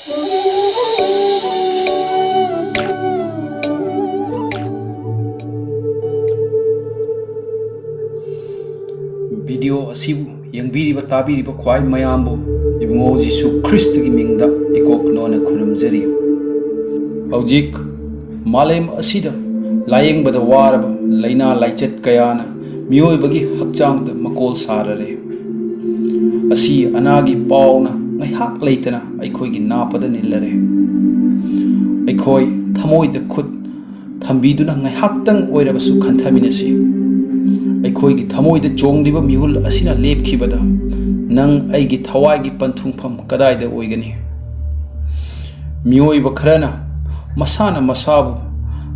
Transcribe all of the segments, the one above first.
video असिबु यंगबीरिबा ताबीरिबा ख्वाई मयामबु Ibungo जीसु Christ की मिंगदा इकोक नोना खुरुमजरी हौजिक मालेम असिदा लायेंगबदा वारबा लैना लाइचत कयाना मियोइबगी हक्चांगदा मकोल साररे असी अनागी पावना ngaiak leitana aikhoigi napada nillare aikhoi thamoida khut thambiduna ngaihaktang oirabasu khanthaminasi aikhoi thamoida chongdiba mihul asina lepkhibada nang aigi thawai panthungpham kadaida oigani miyoiba kharana masana masabu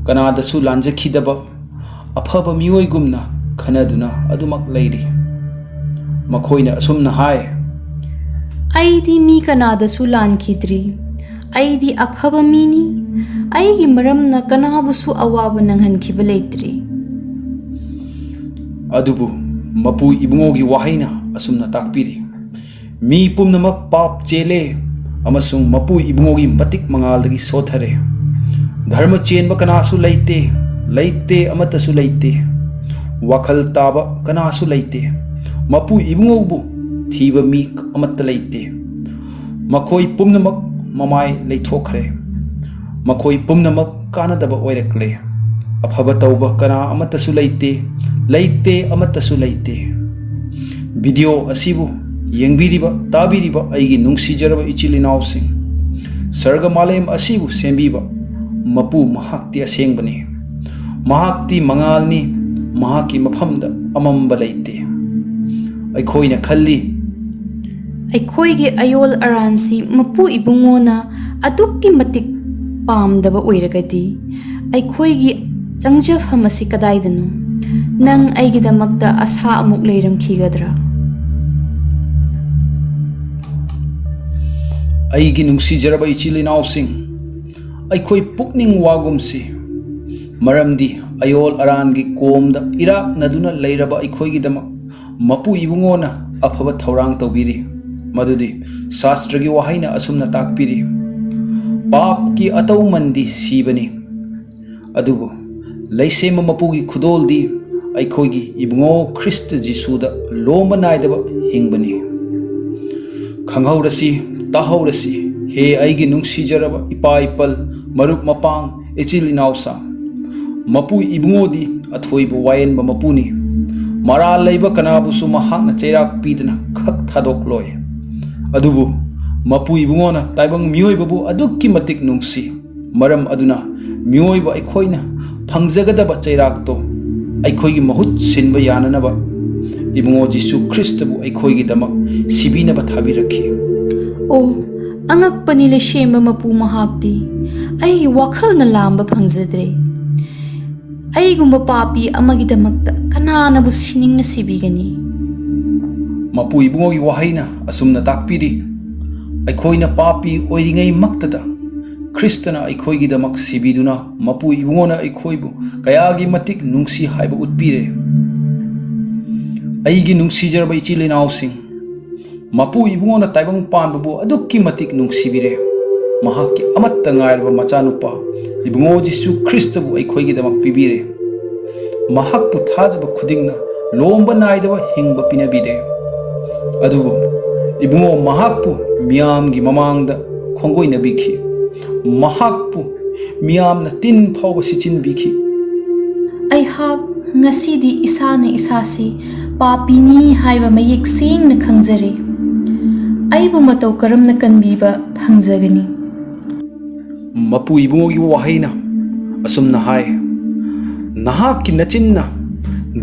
kanadasu lanjakhidaba afaba miyoigumna khanaduna adumak leiri makhoina asumna hai aidi mi kanadasu lankhidri aidi afaba mini aigi maramna kanabusu awaba nanghankhiba leitri अदुबु मपु इबुंगोगी वाहिना असुमना ताकपीरी मी पुमनमक पाप चेले अमसुंग मपु इबुंगोगी मतिक मंगालदगी सोथरे धर्म चेनब कनासु लैते लैते अमतसु लैते वखल ताब कनासु लैते मपु इबुंगोबु थीब मी अमत लैते मखोई पुमनमक ममाय लैथोखरे मखोई पुमनमक कानदब ओइरकले अफब तौब कना अमतसु लैते लैते अमतसु लैते वीडियो असिबु यंगबीरिबा ताबीरिबा अइगी नुंगसिजरबा इचिलिनाउसिंग सर्ग मालेम असिबु सेंबीबा मपु महाक्ति असेंगबनी महाक्ति मंगालनी महाकी मफमदा अमंबा लैते अइखोइना खल्ली अइखोइगे अयोल अरानसी मपु इबुंगोना अदुक्की मतिक पामदबा ओइरगदी अइखोइगी चंगजफम असि कदाइदनो नंग अइगिदमक्ता आशा अमुक लेरमखिगद्रा अइगी नुंगसिजरबा इचिलिनाउसिंग अइखोइ पुकनिंग वागुमसि मरमदि अयोल अरानगी कोमदा इराक नदुना लेरबा अइखोइगिदमक मपु इबुंगोना अफबा थौरांग तौबिरी मदुदि शास्त्रगी वाहैना असुमना ताकपिरी पाप की अतौमंदी सीबनी अदुबु लैसेम मपुगी खुदोलदी अइखोइगी इबुंगो ख्रिस्ट जीसुदा लोम नाइदबा हिंगबनी खंगहौरसी ताहौरसी हे अइगी नुंगसिजरबा इपा इपल मरुप मपांग इचिल इनाउसा मपु इबुंगोदी अथोइबा वायेनबा मपुनी मरा लैबा कनाबुसु महाकना चैराक पीदना खक थादोकलोय अदुबु मपु इबुंगोना ताइबंग मियोइबबु अदुक्की मतिक नुंगसी मरम अदुना मियोइबा अइखोइना फंगजगदबा चैराकतो अइखोइगी महुत सिनबा याननबा इबुंगो जीसु ख्रिस्टबु अइखोइगिदमक सिबिनबा थाबिरखि ओ अंगकपनि लेशेम मपु महाक्ति अइगी वाखलना लांबा फंगजद्रे अइगुंबा पापी अमगिदमक्ता कनानबु सिनिंगना सिबिगनी मपु इबुंगोगी वाहैना असुमना ताकपिरी अइखोइना पापी ओइरिंगै मक्तदा ख्रिस्टना अइखोइगिदमक सिबिदुना मपु इबुंगोना अइखोइबु कयागी मतिक नुंगसी हाइबा उत्पीरे अइगी नुंगसिजरबा इचिलिनाउसिंग मपु इबुंगोना ताइबंग पानबबु अदुक्की मतिक नुंगसिबिरे महाकी अमत्ता ngairba machanupa ibungo jisu ख्रिस्टबु अइखोइगिदमक पिबिरे महाकपु थाजबा खुदिंगना लोमबा नाइदबा हिंगबा पिनबिरे अदुबु Ibungo महाकपु मियामगी ममांगदा खोंगोइनबिखि महाकपु मियामना तिन फावबा सिचिनबिखि अइहाक ngasidi isana isasi papini haiba mayek sengna khangjare aibu matau karamna kanbiba phangjagani मपु इबुंगोगी वाहैना असुमना हाय नहाकी नचिन्ना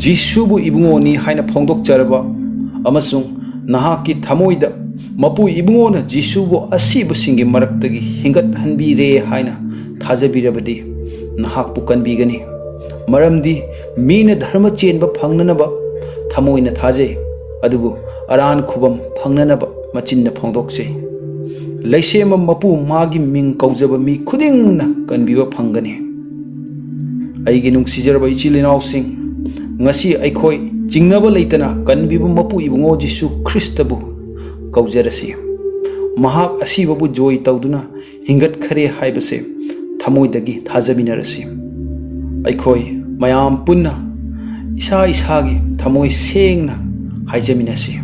जीसुबु इबुंगोनी हाइना फोंदोकचरबा अमसुंग नहाकी थमोइदा मपु इबुंगोना जीसुबु असिबु सिंगी मरक्तगी हिंगत हनबिरे हाइना थाजबिरबदी नहाकपु कनबिगनी मरमदी मीना धर्म चेनबा फंगननबा थमोइना थाजे अदुबु अरान खुबम फंगननबा मचिन्ना फोंदोकसे लैसेम मपु मागी Ming कौजब me खुदिंगना कनबिबा फंगनी अइगी नुंगसिजरबा इचिलिनाउसिंग ngasi aikhoi jingnaba leitana kanbibu mapu ibungo jisu ख्रिस्टबु कौजरसी mahak asibabu joy tawduna hingat khare haibase thamoidagi thajaminarasi aikhoi mayam punna isa isagi thamoi sengna haijaminasi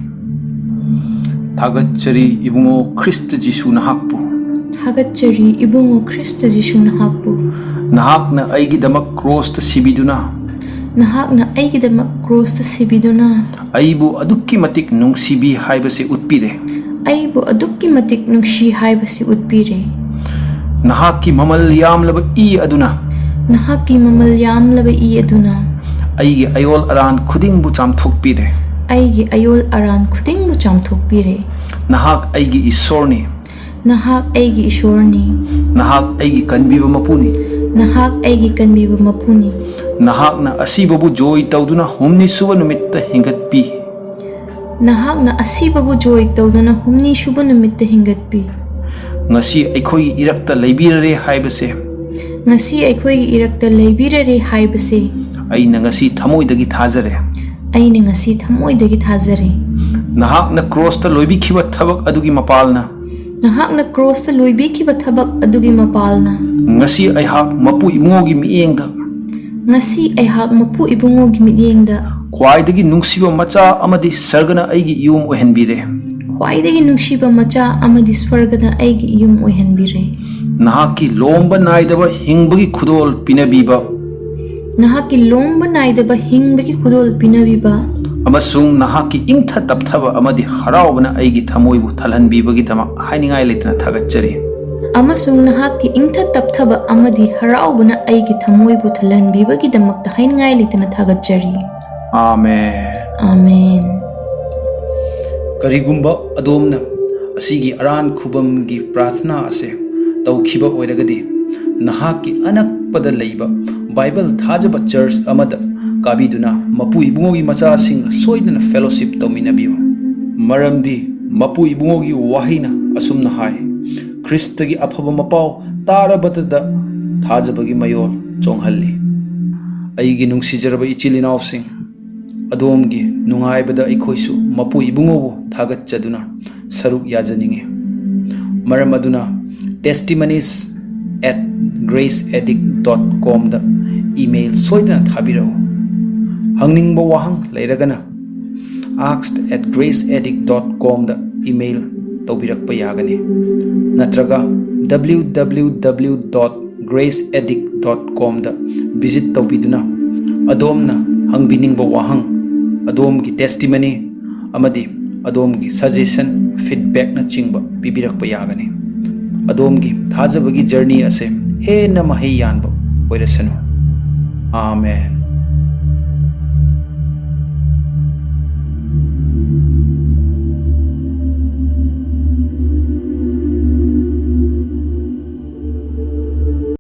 thagatchari ibungo Christ Jisu nahakpu Thagatchari ibungo Christ Jisu nahakpu nahakna aigidamak cross ta sibiduna nahakna aigidamak cross ta sibiduna aibu adukki matik nungsibi haibase utpire aibu adukki matik nungshi haibase utpire nahakki mamal yamlaba i aduna nahakki mamal yamlaba i aduna aigi ayol aran khudingbu chamthokpire aigi ayol aran khudingbu chamthokpire nahak aigi isorni nahak aigi ishorni nahak aigi kanbiba mapuni nahak aigi kanbiba mapuni nahakna asibabu joy tawduna humni suba numitta hingatpi nahakna asibabu joy tawduna humni suba numitta hingatpi ngasi aikhoi irakta leibirare haibase ngasi aikhoi irakta leibirare haibase aina ngasi thamoidagi thajare aina ngasi thamoidagi thajare nahakna cross ta loibikhiba thabak adugi mapalna nahakna cross ta loibikhiba thabak adugi mapalna ngasi aihak mapu imungogi miengda ngasi aihak mapu ibungogi miengda khwaidagi nungsiba macha amadi sargana aigi yum ohenbire khwaidagi nungsiba macha amadi swargana aigi yum ohenbire nahaki lomba naidaba hingbagi khudol pinabiba nahaki lomba naidaba hingbagi khudol pinabiba amasung nahaki ingtha tapthaba amadi haraubana aigi thamoibu thalhanbibagi dama hainingai letna thagachari amasung nahaki ingtha tapthaba amadi haraubana aigi thamoibu thalhanbibagi damakta hainingai letna thagachari amen amen karigumba adomna asigi aran khubamgi prathna ase tawkhiba oiragadi nahaki anakpada leiba bible thajaba church amada kabiduna mapu ibungogi macha singa soidana fellowship tawminabiyo maramdi mapu ibungogi wahina asumna hai Christagi afaba mapau tarabata thajabagi mayol chonghalli aigi nungsijaraba ichilinaw sing adomgi nungaibada aikhoisu mapu ibungobu thagachaduna saruk yajaninge maram aduna testimonies@graceedict.com da email soidana thabirau hangningba wahang leiragana asked@graceedict.com da email tawbirakpa yagani natraga www.graceedict.com da visit tawbiduna adomna hangbiningba wahang adomgi testimony amadi adomgi suggestion feedback na chingba pibirakpa yagani adomgi thajabagi journey ase he na mahi yanba oirasanu amen